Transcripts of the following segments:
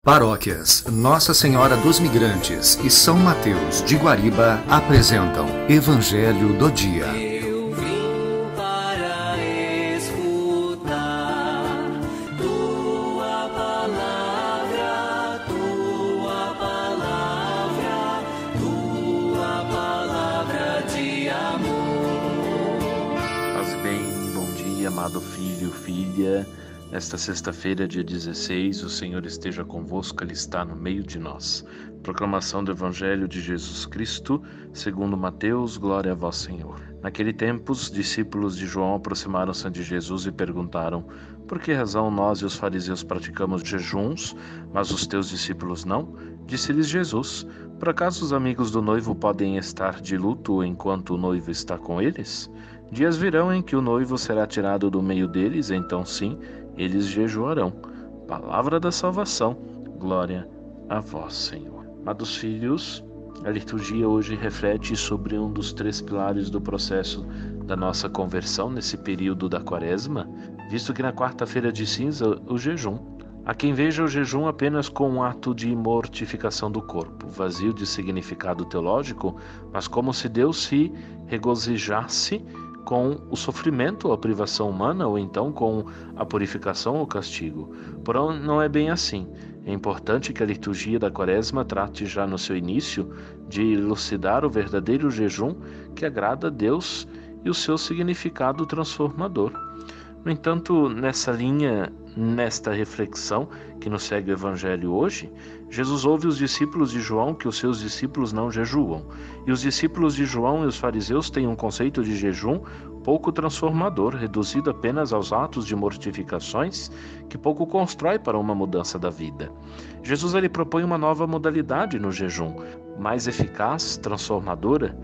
Paróquias Nossa Senhora dos Migrantes e São Mateus de Guariba apresentam Evangelho do Dia. Eu vim para escutar tua palavra, tua palavra, tua palavra de amor. Paz e bem, bom dia, amado filho, filha. Nesta sexta-feira, dia 16, o Senhor esteja convosco, Ele está no meio de nós. Proclamação do Evangelho de Jesus Cristo, segundo Mateus, glória a vós, Senhor. Naquele tempo, os discípulos de João aproximaram-se de Jesus e perguntaram: por que razão nós e os fariseus praticamos jejuns, mas os teus discípulos não? Disse-lhes Jesus: por acaso os amigos do noivo podem estar de luto enquanto o noivo está com eles? Dias virão em que o noivo será tirado do meio deles, então sim, eles jejuarão. Palavra da salvação, glória a vós, Senhor. Amados filhos, a liturgia hoje reflete sobre um dos três pilares do processo da nossa conversão nesse período da Quaresma, visto que na quarta-feira de cinza, o jejum. Há quem veja o jejum apenas como um ato de mortificação do corpo, vazio de significado teológico, mas como se Deus se regozijasse com o sofrimento ou a privação humana, ou então com a purificação ou castigo. Porém, não é bem assim. É importante que a liturgia da Quaresma trate já no seu início de elucidar o verdadeiro jejum que agrada a Deus e o seu significado transformador. No entanto, nessa linha, nesta reflexão que nos segue o Evangelho hoje, Jesus ouve os discípulos de João que os seus discípulos não jejuam. E os discípulos de João e os fariseus têm um conceito de jejum pouco transformador, reduzido apenas aos atos de mortificações, que pouco constrói para uma mudança da vida. Jesus ele propõe uma nova modalidade no jejum, mais eficaz, transformadora,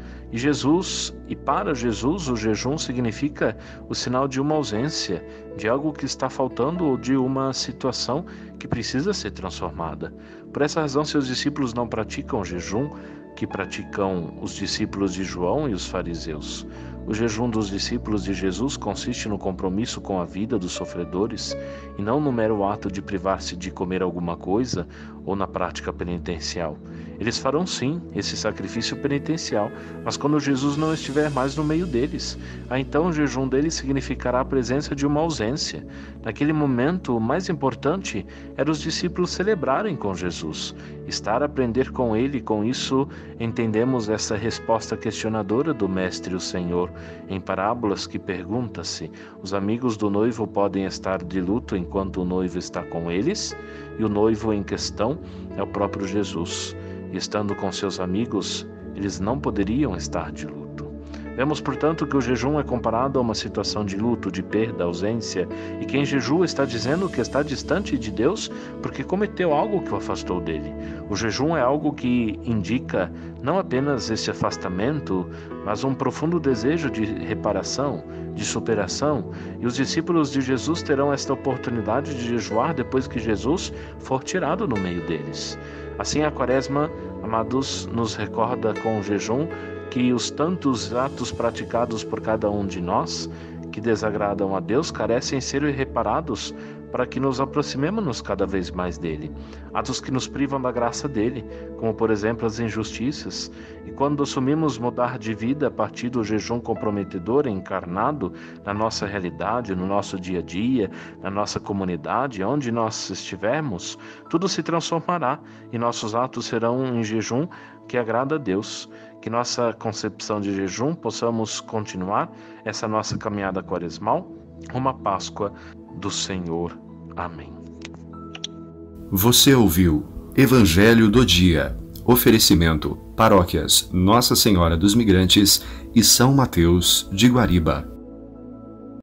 e para Jesus o jejum significa o sinal de uma ausência, de algo que está faltando ou de uma situação que precisa ser transformada. Por essa razão, seus discípulos não praticam o jejum que praticam os discípulos de João e os fariseus. O jejum dos discípulos de Jesus consiste no compromisso com a vida dos sofredores e não no mero ato de privar-se de comer alguma coisa ou na prática penitencial. Eles farão sim esse sacrifício penitencial, mas quando Jesus não estiver mais no meio deles, aí então o jejum deles significará a presença de uma ausência. Naquele momento, o mais importante era os discípulos celebrarem com Jesus, estar a aprender com ele, e com isso entendemos essa resposta questionadora do Mestre, o Senhor, em parábolas que pergunta-se: os amigos do noivo podem estar de luto enquanto o noivo está com eles? E o noivo em questão é o próprio Jesus. E estando com seus amigos, eles não poderiam estar de luto. Vemos, portanto, que o jejum é comparado a uma situação de luto, de perda, ausência, e quem jejua está dizendo que está distante de Deus porque cometeu algo que o afastou dele. O jejum é algo que indica não apenas esse afastamento, mas um profundo desejo de reparação, de superação, e os discípulos de Jesus terão esta oportunidade de jejuar depois que Jesus for tirado no meio deles. Assim, a Quaresma, amados, nos recorda com o jejum que os tantos atos praticados por cada um de nós que desagradam a Deus carecem ser reparados para que nos aproximemos cada vez mais dele. Atos que nos privam da graça dele, como por exemplo as injustiças. E quando assumimos mudar de vida a partir do jejum comprometedor encarnado na nossa realidade, no nosso dia a dia, na nossa comunidade, onde nós estivermos, tudo se transformará e nossos atos serão um jejum que agrada a Deus. Que nossa concepção de jejum possamos continuar essa nossa caminhada quaresmal, uma Páscoa do Senhor. Amém. Você ouviu Evangelho do Dia. Oferecimento: Paróquias Nossa Senhora dos Migrantes e São Mateus de Guariba.